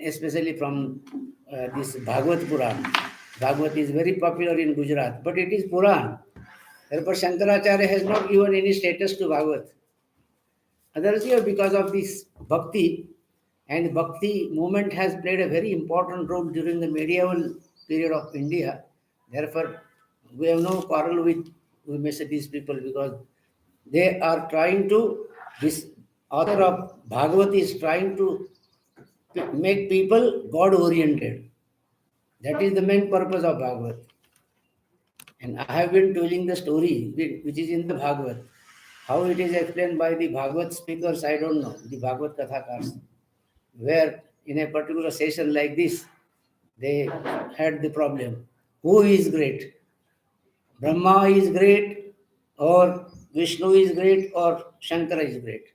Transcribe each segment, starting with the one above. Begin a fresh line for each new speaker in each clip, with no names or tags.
especially from this Bhagavad Puran. Bhagavad is very popular in Gujarat, but it is Puran. Therefore, Shankaracharya has not given any status to Bhagavad. Others here, because of this bhakti, and bhakti movement has played a very important role during the medieval period of India. Therefore, we have no quarrel with, we may say, these people, because they are trying to, this author of Bhagavad is trying to make people God oriented. That is the main purpose of Bhagavad. And I have been telling the story which is in the Bhagavad. How it is explained by the Bhagavad speakers, I don't know, the Bhagavad Kathakars, where in a particular session like this, they had the problem. Who is great? Brahma is great, or Vishnu is great, or Shankara is great?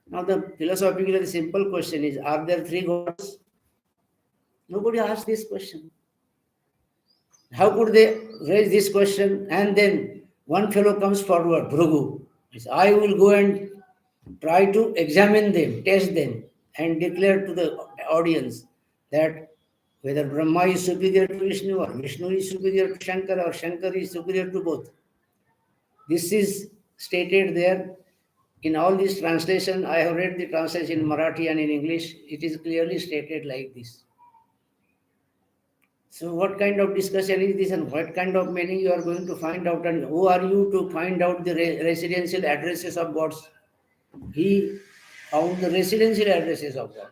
Now the philosophically the simple question is, are there three gods? Nobody asked this question. How could they raise this question? And then one fellow comes forward, Bhrugu. He says, I will go and try to examine them, test them, and declare to the audience that whether Brahma is superior to Vishnu, or Vishnu is superior to Shankara, or Shankara is superior to both. This is stated there. In all this translation, I have read the translation in Marathi and in English. It is clearly stated like this. So what kind of discussion is this, and what kind of meaning you are going to find out, and who are you to find out the residential addresses of gods? He found the residential addresses of God.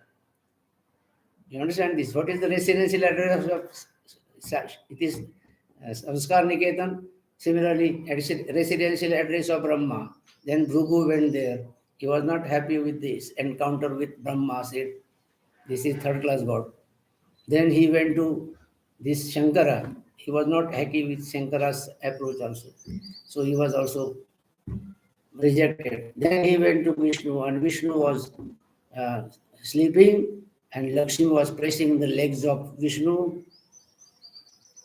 You understand this? What is the residential address of such? It is sanskarniketan. Similarly, residential address of Brahma. Then Bhrugu went there. He was not happy with this encounter with Brahma, said, this is third class God. Then he went to this Shankara. He was not happy with Shankara's approach also. So he was also rejected. Then he went to Vishnu, and Vishnu was sleeping, and Lakshmi was pressing the legs of Vishnu.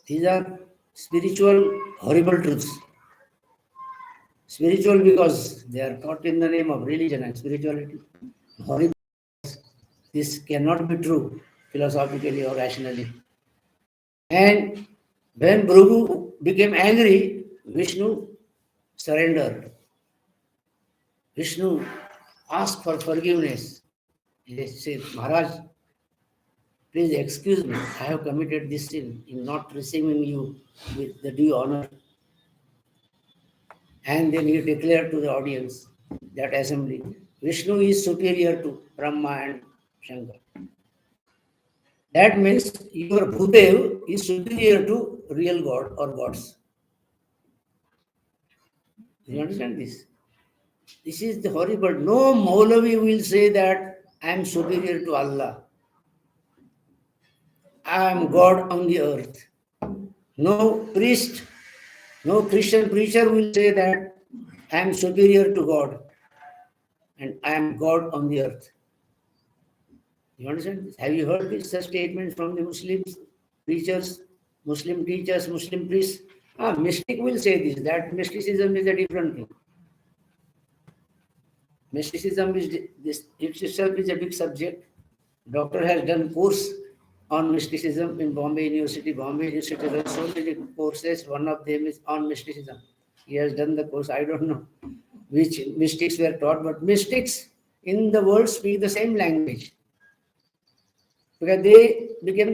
These are spiritual, horrible truths. Spiritual because they are taught in the name of religion and spirituality. Horrible. This cannot be true philosophically or rationally. And when Bhrugu became angry, Vishnu surrendered. Vishnu asked for forgiveness. He said, Maharaj, please excuse me. I have committed this sin in not receiving you with the due honor. And then he declared to the audience, that assembly, Vishnu is superior to Brahma and Shankar. That means your Bhudev is superior to real God or gods. Do you understand this? This is the horrible. No Maulavi will say that I am superior to Allah. I am God on the earth. No priest, no Christian preacher will say that I am superior to God and I am God on the earth. You understand this? Have you heard this such statements from the Muslims, preachers, Muslim teachers, Muslim priests? Mystic will say this, that mysticism is a different thing. Mysticism is this, it itself is a big subject. Doctor has done course on mysticism in Bombay University. Bombay University has so many courses. One of them is on mysticism. He has done the course. I don't know which mystics were taught, but mystics in the world speak the same language. Because they became,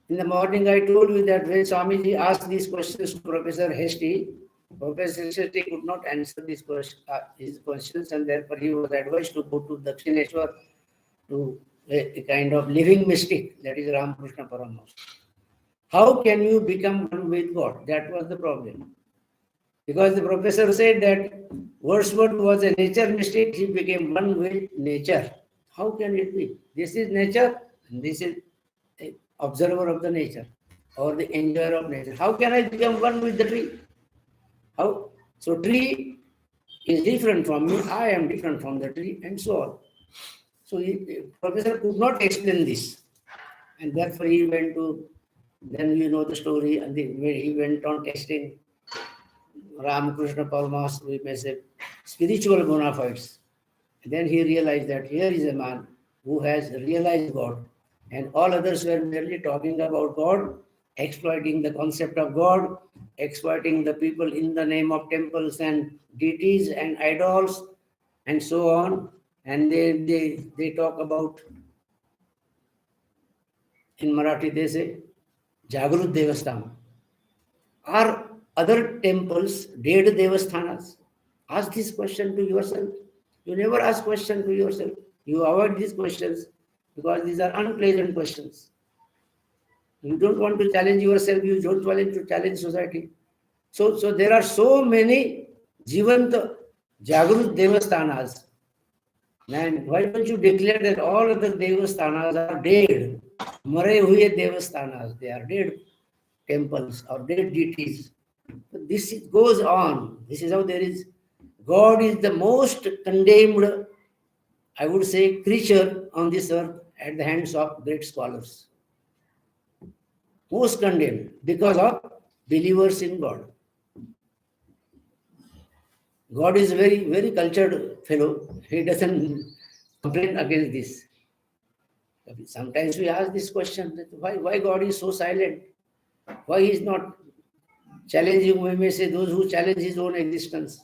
in the morning I told you that when Swamiji asked these questions to Professor Hesty, Professor Hesty could not answer these his questions, and therefore he was advised to go to Dakshineshwar to a kind of living mystic, that is Ramakrishna Paramahamsa. How can you become one with God? That was the problem. Because the professor said that Wordsworth was a nature mystic, he became one with nature. How can it be? This is nature, and this is an observer of the nature, or the enjoyer of nature. How can I become one with the tree? How? So tree is different from me, I am different from the tree, and so on. So professor could not explain this, and therefore he went to, then you know the story, and he went on testing Ramakrishna Paramahamsa, we may say, spiritual bona fides. And then he realized that here is a man who has realized God. and all others were merely talking about God, exploiting the concept of God, exploiting the people in the name of temples and deities and idols, and so on. And they talk about, in Marathi they say, Jagrut Devasthana. Are other temples dead devasthanas? Ask this question to yourself. You never ask question to yourself. You avoid these questions because these are unpleasant questions. You don't want to challenge yourself. You don't want to challenge society. So there are so many Jivant Jagrut Devasthanas. And why don't you declare that all other Devasthanas are dead? Mare huye Devasthanas. They are dead temples or dead deities. This goes on. This is how there is. God is the most condemned, I would say, creature on this earth at the hands of great scholars. Most condemned because of believers in God. God is a very, very cultured fellow. He doesn't complain against this. Sometimes we ask this question, that why God is so silent? Why he is not challenging, we may say, those who challenge his own existence?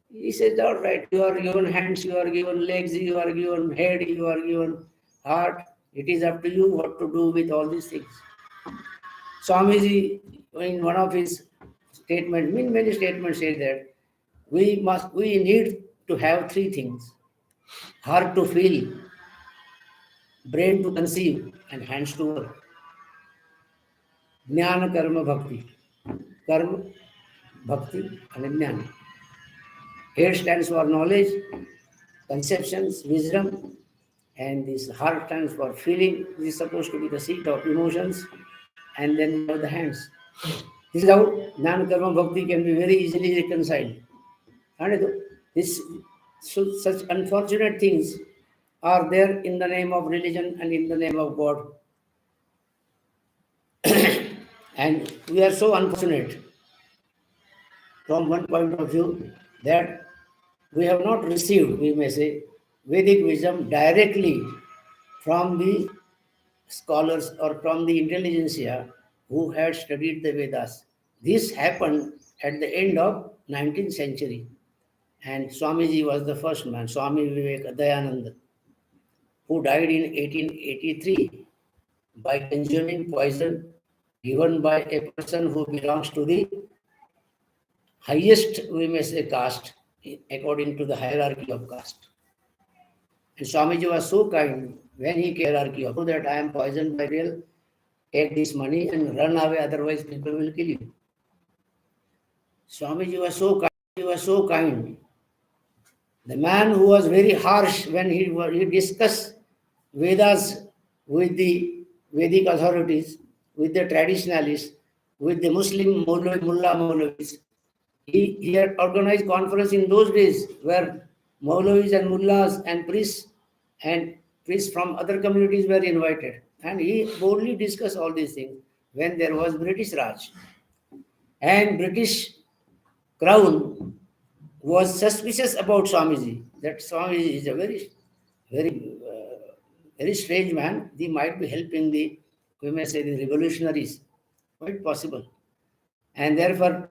He says, all right, you are given hands, you are given legs, you are given head, you are given heart. It is up to you what to do with all these things. Swamiji, in one of his statements, many statements say that we need to have three things: heart to feel, brain to conceive, and hands to work. Jnana, karma, bhakti. Karma, bhakti, and jnana. Head stands for knowledge, conceptions, wisdom, and this heart stands for feeling. This is supposed to be the seat of emotions, and then you have the hands. This is how Jnana, Karma, Bhakti can be very easily reconciled. And this, so such unfortunate things are there in the name of religion and in the name of God. And we are so unfortunate from one point of view that we have not received, we may say, Vedic wisdom directly from the scholars or from the intelligentsia who had studied the Vedas. This happened at the end of 19th century. And Swamiji was the first man, Swami Vivekanand, who died in 1883 by consuming poison given by a person who belongs to the highest, we may say, caste, according to the hierarchy of caste. And Swamiji was so kind when he came hierarchy of that I am poisoned by real, take this money and run away, otherwise people will kill you. Swamiji was so kind. He was so kind. The man who was very harsh when he discussed Vedas with the Vedic authorities, with the traditionalists, with the Muslim mullah Maulavis. He had organized conference in those days where Maulavis and mullahs and priests from other communities were invited. And he boldly discussed all these things when there was British Raj. And British Crown was suspicious about Swamiji. That Swamiji is a very strange man. He might be helping we may say, the revolutionaries. Quite possible. And therefore,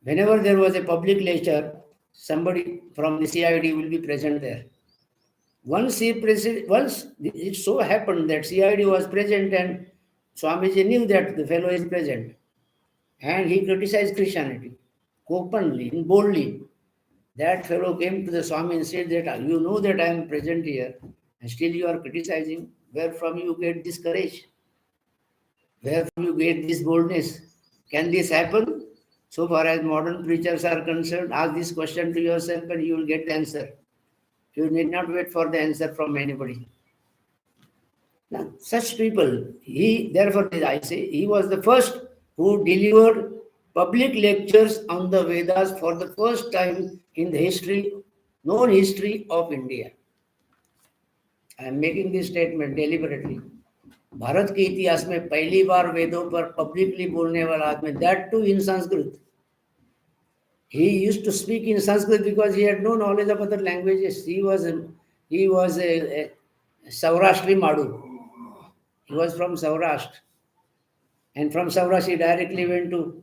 whenever there was a public lecture, somebody from the CID will be present there. Once it so happened that CID was present and Swamiji knew that the fellow is present. And he criticized Christianity openly and boldly. That fellow came to the Swami and said that you know that I am present here and still you are criticizing. Where from you get this courage? Where from you get this boldness? Can this happen? So far as modern preachers are concerned, ask this question to yourself and you will get the answer. You need not wait for the answer from anybody. Now, such people, therefore I say, he was the first who delivered public lectures on the Vedas for the first time in the known history of India. I am making this statement deliberately. Bharat के इतिहास में पहली बार वेदों पर publicly बोलने वाला आदमी, that too in Sanskrit. He used to speak in Sanskrit because he had no knowledge of other languages. He was a Saurashtri Madu. He was from Saurashtra. And from Saurashtra, he directly went to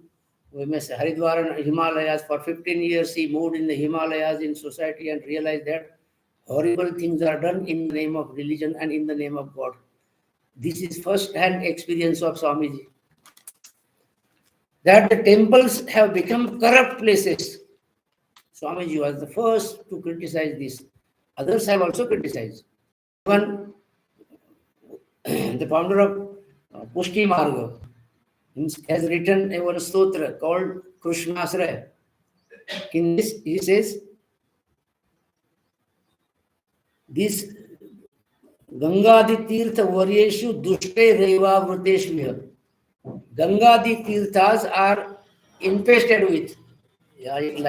Haridwar and Himalayas. For 15 years, he moved in the Himalayas in society and realized that horrible things are done in the name of religion and in the name of God. This is first-hand experience of Swamiji. That the temples have become corrupt places. Swamiji was the first to criticize this. Others have also criticized. Even the founder of Pushti Marga has written a one stotra called Krishnasraya. In this, he says, this Gangadi Tirtha Varyeshu Dushte Reva Vruteshviha. Gangadi Tirthas are infested with. Yeah, एक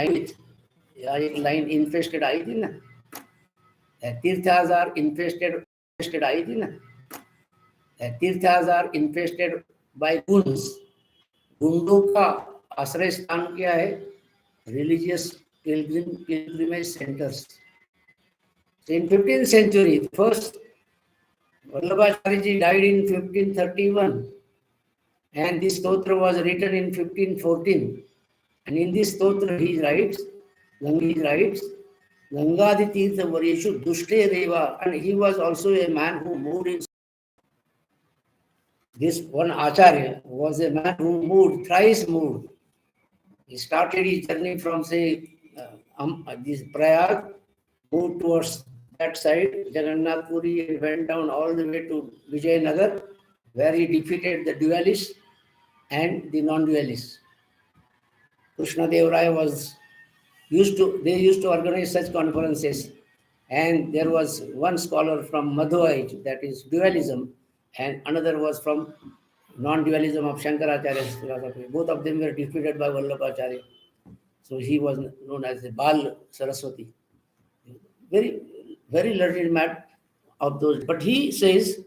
line infested आई थी ना. Tirthas are infested आई थी ना. Tirthas are infested by gunds. गुंडों का आश्रय स्थान क्या है? Religious pilgrimage centers. So in 15th century, first Vallabhacharya died in 1531, and this stotra was written in 1514. And in this stotra he writes, Gangadi Tirtha Varyeshu Dushte Reva, and he was also a man who moved in. This one Acharya was a man who moved, thrice moved. He started his journey from, say, this Prayag, moved towards that side, Jagannath Puri, and went down all the way to Vijayanagar, where he defeated the dualists and the non-dualists. Krishna Dev Raya used to organize such conferences, and there was one scholar from Madhvaita, that is dualism, and another was from non-dualism of Shankaracharya's philosophy. Both of them were defeated by Vallabhacharya. So he was known as the Bal Saraswati. Very, very learned man of those. But he says,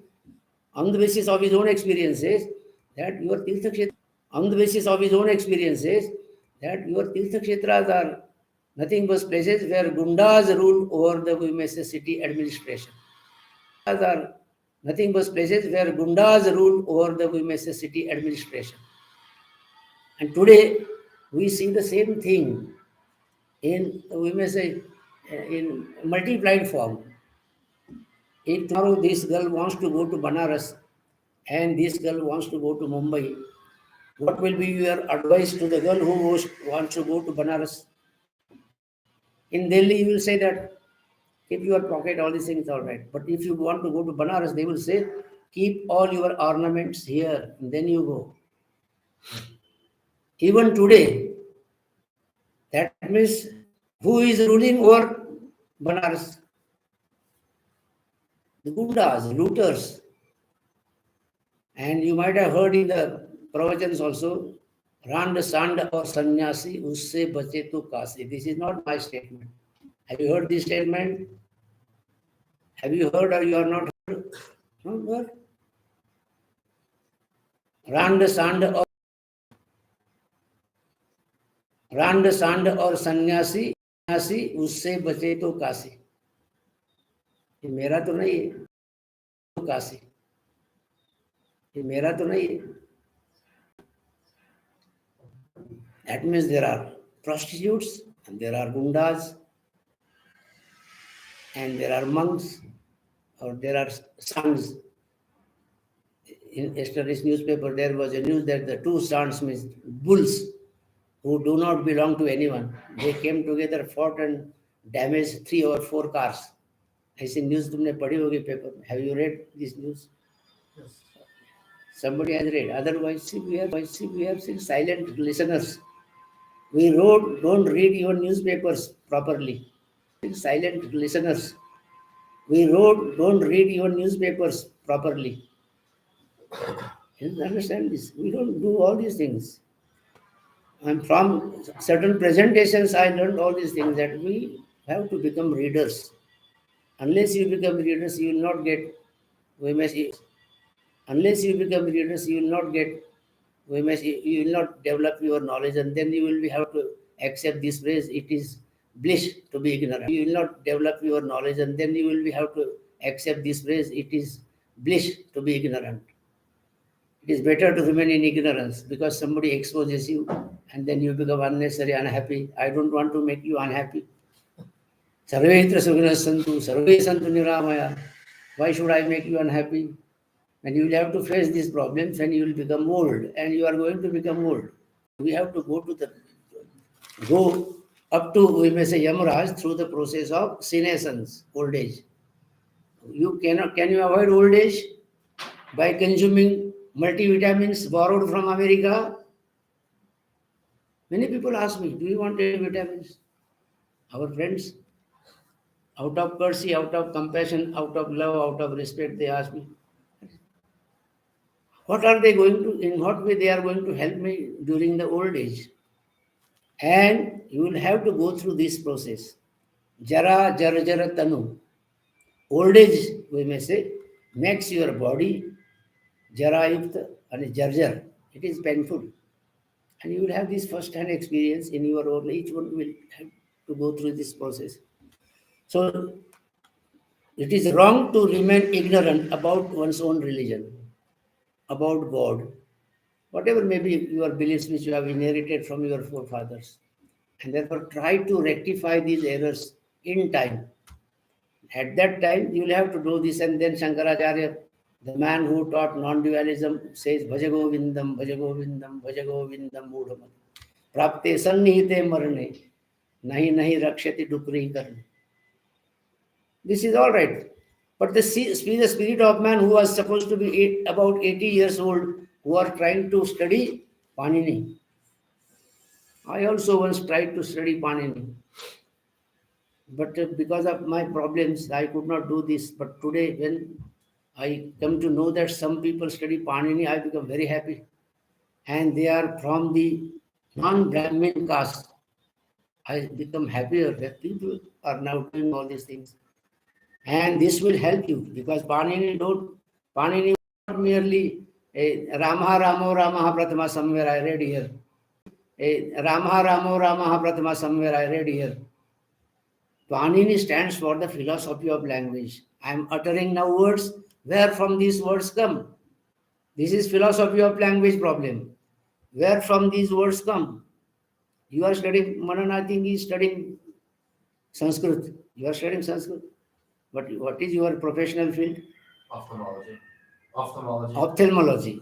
on the basis of his own experiences, that your Tirtha Kshetras, are nothing but places where Gundas rule over the, we may say, city administration. Are nothing but places where Gundas rule over the, we may say, city administration. And today, we see the same thing in, we may say, in multiplied form. If tomorrow this girl wants to go to Banaras and this girl wants to go to Mumbai, what will be your advice to the girl who wants to go to Banaras? In Delhi, you will say that keep your pocket, all these things are all right. But if you want to go to Banaras, they will say, keep all your ornaments here, and then you go. Even today, that means who is ruling over Banaras? The Gundas, looters. And you might have heard in the pravachans also, Rand Sand or Sannyasi, usse bache tu kasi. This is not my statement. Have you heard this statement? Have you heard or you are not heard? Not heard? Rand Sand or Sannyasi, usse bache tu kasi. ये मेरा तो नहीं है, काशी ये मेरा तो नहीं है. That means there are prostitutes and there are gundas and there are monks or there are sons. In yesterday's newspaper, there was a news that the two sons, means bulls, who do not belong to anyone, they came together, fought and damaged 3 or 4 cars. ऐसी news तुमने पढ़ी होगी paper में. Have you read this news? Yes. Somebody has read. Otherwise, we have seen silent listeners. We don't read your newspapers properly. Silent listeners. We don't read your newspapers properly. You understand this? We don't do all these things. And from certain presentations, I learned all these things, that we have to become readers. Unless you become readers, you will not get, unless you become readers, you will not get, you will not develop your knowledge, and then you will have to accept this phrase, it is bliss to be ignorant. You will not develop your knowledge, and then you will have to accept this phrase, it is bliss to be ignorant. It is better to remain in ignorance because somebody exposes you and then you become unnecessarily unhappy. I don't want to make you unhappy. Sarvetra sukhinas santu, sarve santu niramaya. Why should I make you unhappy? And you will have to face these problems and you will become old, and you are going to become old. We have to go up to, we may say, Yamaraj through the process of senescence, old age. Can you avoid old age by consuming multivitamins borrowed from America? Many people ask me, do you want any vitamins? Our friends, out of courtesy, out of compassion, out of love, out of respect, they ask me, what are they going to, in what way they are going to help me during the old age? And you will have to go through this process. Jara, jara, jara, tanu. Old age, we may say, makes your body jarayukt and jarjar. It is painful. And you will have this first-hand experience in your own. Each one will have to go through this process. So it is wrong to remain ignorant about one's own religion, about God, whatever may be your beliefs which you have inherited from your forefathers. And therefore try to rectify these errors in time. At that time, you will have to do this, and then Shankaracharya, the man who taught non-dualism, says, Bhajagovindam, Bhajagovindam, Bhajagovindam, Mudhamad. Prapte sannihite marne, nahi nahi rakshati dukri karne. This is all right. But the spirit of man who was supposed to be about 80 years old, who are trying to study Panini. I also once tried to study Panini. But because of my problems, I could not do this. But today, when I come to know that some people study Panini, I become very happy. And they are from the non-Brahmin caste. I become happier that people are now doing all these things. And this will help you because Panini not merely Rama Ramo Rama Pratama somewhere I read here. Rama Ramo Rama Pratama somewhere I read here. Panini stands for the philosophy of language. I am uttering now words. Where from these words come? This is philosophy of language problem. Where from these words come? You are studying, Manan, I think he is studying Sanskrit. You are studying Sanskrit. But what is your professional field?
Ophthalmology. Ophthalmology.
Ophthalmology.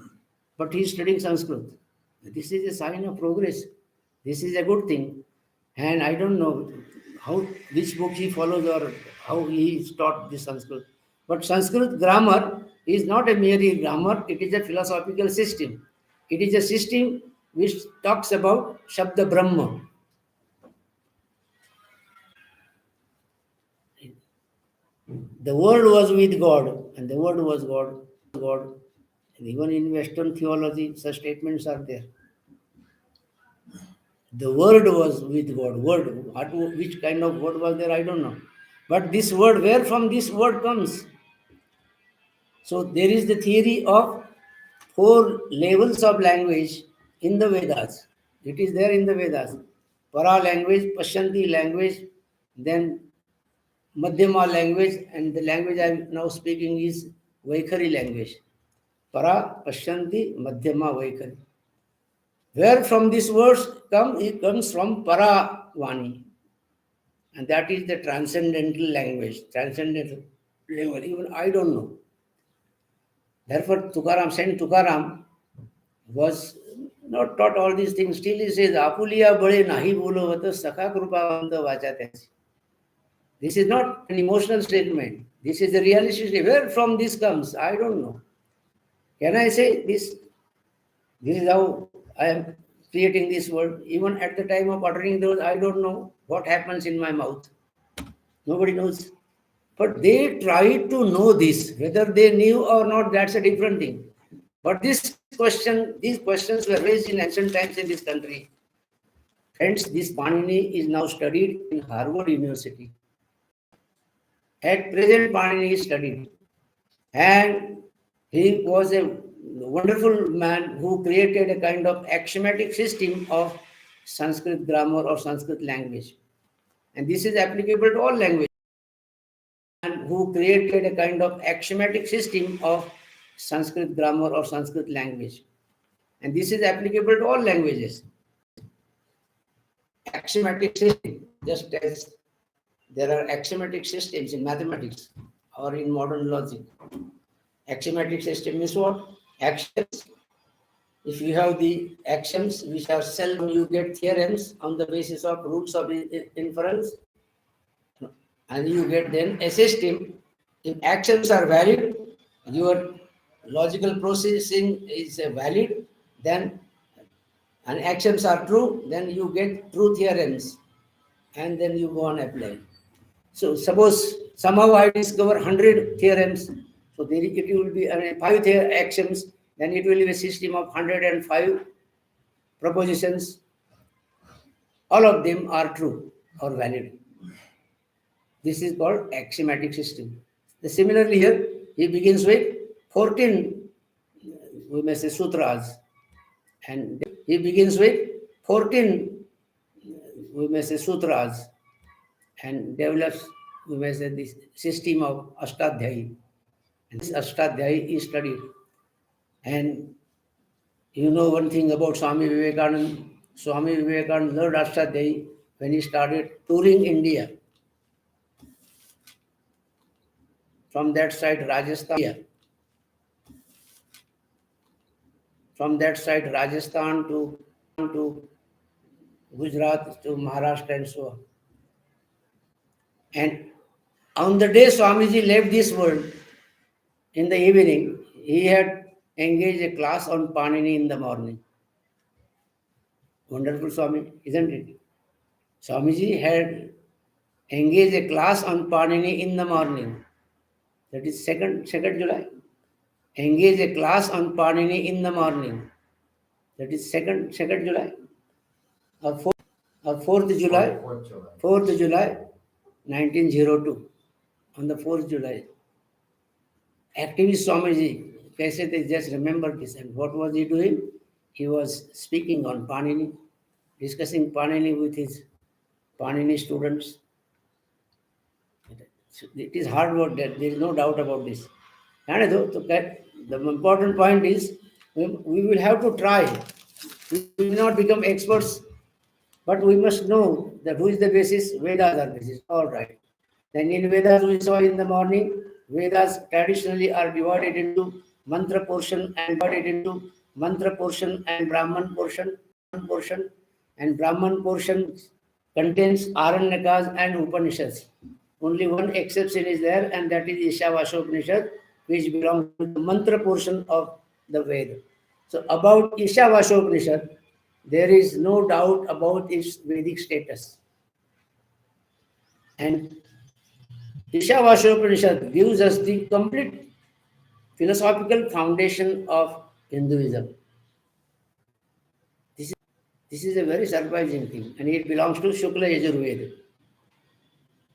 But he is studying Sanskrit. This is a sign of progress. This is a good thing. And I don't know which book he follows or how he is taught this Sanskrit. But Sanskrit grammar is not a mere grammar, it is a philosophical system. It is a system which talks about Shabda Brahma. The word was with God, and the word was God. And even in Western theology, such statements are there. The word was with God. Which kind of word was there, I don't know. But this word, where from this word comes? So there is the theory of 4 levels of language in the Vedas. It is there in the Vedas. Para language, Pashyanti language, then Madhyama language, and the language I am now speaking is Vaikhari language. Para, Pashyanti, Madhyama, Vaikhari. Where from these words come? It comes from Para Vani. And that is the transcendental language. Transcendental language. Even I don't know. Therefore, Saint Tukaram was not taught all these things. Still he says, Apuliya bade nahi bolo vata sakha krupa vanta vachate. This is not an emotional statement. This is a realistic statement. Where from this comes? I don't know. Can I say this? This is how I am creating this word. Even at the time of uttering those, I don't know what happens in my mouth. Nobody knows. But they tried to know this. Whether they knew or not, that's a different thing. But these questions were raised in ancient times in this country. Hence, this Panini is now studied in Harvard University. At present, Panini is studied. And he was a wonderful man who created a kind of axiomatic system of Sanskrit grammar or Sanskrit language. And this is applicable to all languages. And who created a kind of axiomatic system of Sanskrit grammar or Sanskrit language. And this is applicable to all languages. Axiomatic system, just as there are axiomatic systems in mathematics or in modern logic. Axiomatic system is what? Actions. If you have the axioms which are self, you get theorems on the basis of rules of inference, and you get then a system. If actions are valid, your logical processing is valid, then and actions are true, then you get true theorems, and then you go on applying. So suppose somehow I discover 100 theorems, so there it will be 5 axioms, then it will be a system of 105 propositions. All of them are true or valid. This is called axiomatic system. Similarly here, he begins with 14, we may say, sutras. And he begins with 14, we may say, sutras. And develops, we may say, this system of Ashtadhyayi. And this Ashtadhyayi is studied. And you know one thing about Swami Vivekanand. Swami Vivekanand learned Ashtadhyayi when he started touring India. From that side, Rajasthan. From that side, Rajasthan to Gujarat to Maharashtra and so on. And on the day Swamiji left this world, in the evening, he had engaged a class on Panini in the morning. Wonderful Swami, isn't it? Swamiji had engaged a class on Panini in the morning. That is 2nd July. Engage a class on Panini in the morning. That is 2nd July. Or 4th July. 4th July, 1902. On the 4th July. Activist Swamiji, कैसे they just remember this. And what was he doing? He was speaking on Panini, discussing Panini with his Panini students. It is hard work, there is no doubt about this. And the important point is, we will have to try. We will not become experts, but we must know that who is the basis. Vedas are basis. All right. Then in Vedas we saw in the morning, Vedas traditionally are divided into mantra portion and Brahman portion. And Brahman portion contains Aranyakas and Upanishads. Only one exception is there, and that is Ishavashopanishad, which belongs to the mantra portion of the Veda. So about Ishavashopanishad, there is no doubt about its Vedic status. And Ishavashopanishad gives us the complete philosophical foundation of Hinduism. This is a very surprising thing, and it belongs to Shukla Yajurveda,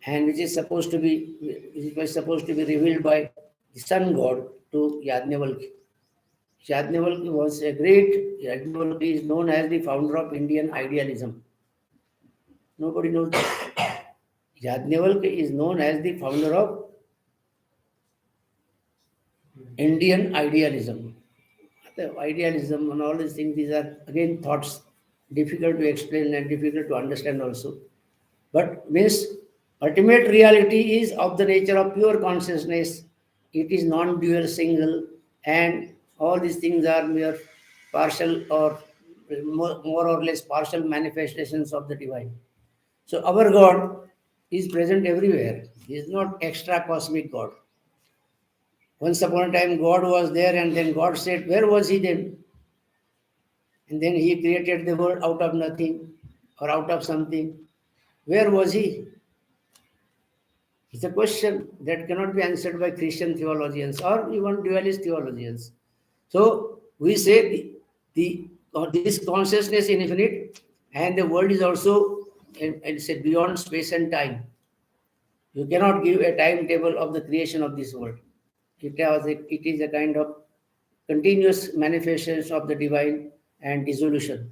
and which was supposed to be revealed by the sun god to Yajnavalkya. Yajnavalkya is known as the founder of Indian idealism. Nobody knows that. Yajnavalkya is known as the founder of Indian idealism. The idealism and all these things, these are again thoughts, difficult to explain and difficult to understand also. But means ultimate reality is of the nature of pure consciousness. It is non-dual, single, and all these things are mere partial or more or less partial manifestations of the divine. So our God is present everywhere. He is not extra cosmic God. Once upon a time, God was there, and then God said, where was he then? And then he created the world out of nothing or out of something. Where was he? It's a question that cannot be answered by Christian theologians or even dualist theologians. So we say this consciousness is infinite, and the world is also it's beyond space and time. You cannot give a timetable of the creation of this world. It is a kind of continuous manifestations of the divine and dissolution.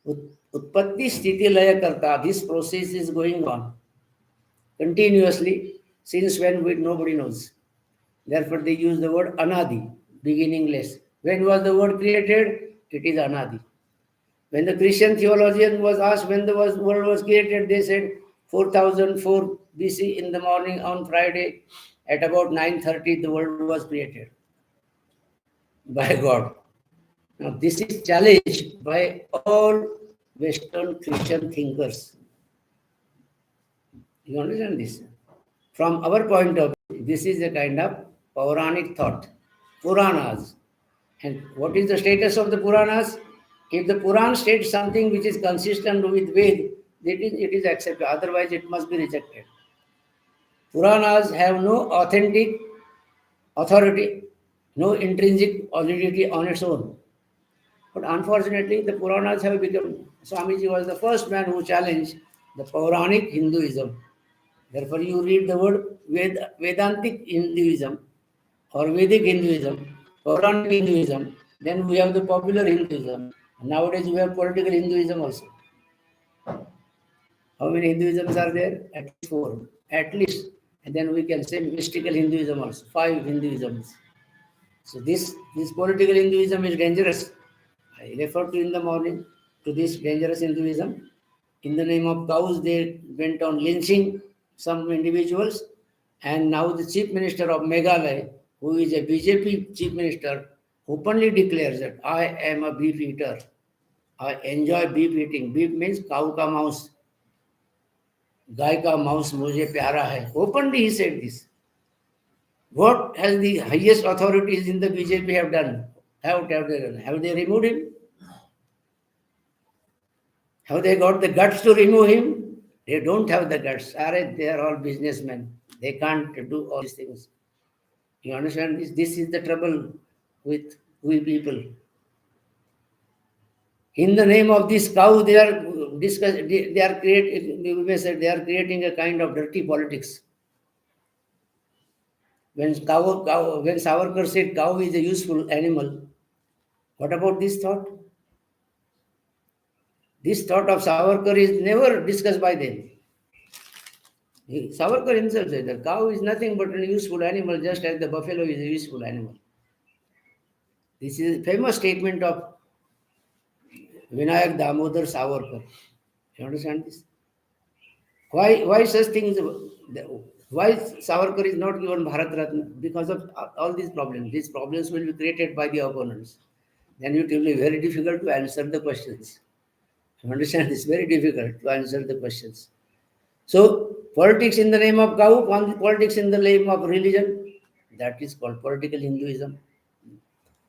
Utpatti sthiti laya karta. This process is going on continuously since when nobody knows. Therefore, they use the word anadi. beginningless. When was the world created? It is Anadi. When the Christian theologian was asked when the world was created, they said 4004 BC in the morning on Friday at about 9:30 the world was created by God. Now this is challenged by all Western Christian thinkers. You understand this? From our point of view, this is a kind of Puranic thought, Puranas. And what is the status of the Puranas? If the Puran states something which is consistent with Ved, it is accepted. Otherwise, it must be rejected. Puranas have no authentic authority, no intrinsic validity on its own. But unfortunately, the Puranas have become. Swamiji was the first man who challenged the Puranic Hinduism. Therefore, you read the word Vedantic Hinduism or Vedic Hinduism, Puranic Hinduism, then we have the popular Hinduism. Nowadays, we have political Hinduism also. How many Hinduisms are there? At least four. At least. And then we can say mystical Hinduism also. 5 Hinduisms. So this political Hinduism is dangerous. I referred to in the morning to this dangerous Hinduism. In the name of cows, they went on lynching some individuals. And now the chief minister of Meghalaya, who is a BJP chief minister, openly declares that I am a beef eater. I enjoy beef eating. Beef means cow ka mouse. गाय का मांस मुझे प्यारा है. Openly he said this. What has the highest authorities in the BJP have done? Have they done? Have they removed him? Have they got the guts to remove him? They don't have the guts. They are all businessmen. They can't do all these things. You understand this? This is the trouble with we people. In the name of this cow, they are creating a kind of dirty politics. When Savarkar said cow is a useful animal, what about this thought? This thought of Savarkar is never discussed by them. Savarkar himself said that cow is nothing but a useful animal, just as the buffalo is a useful animal. This is a famous statement of Vinayak Damodar Savarkar. You understand this? Why such things? Why Savarkar is not given Bharat Ratna? Because of all these problems. These problems will be created by the opponents. Then it will be very difficult to answer the questions. You understand? It's very difficult to answer the questions. So, politics in the name of cow, politics in the name of religion, that is called political Hinduism.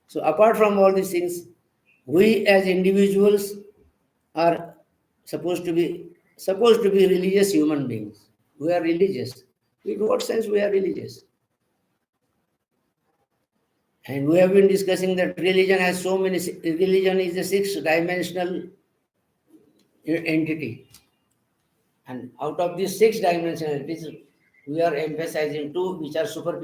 So, apart from all these things, we as individuals are supposed to be religious human beings. We are religious. In what sense we are religious? And we have been discussing that religion is a 6-dimensional entity. And out of these 6 dimensionalities, we are emphasizing 2 which are superficial.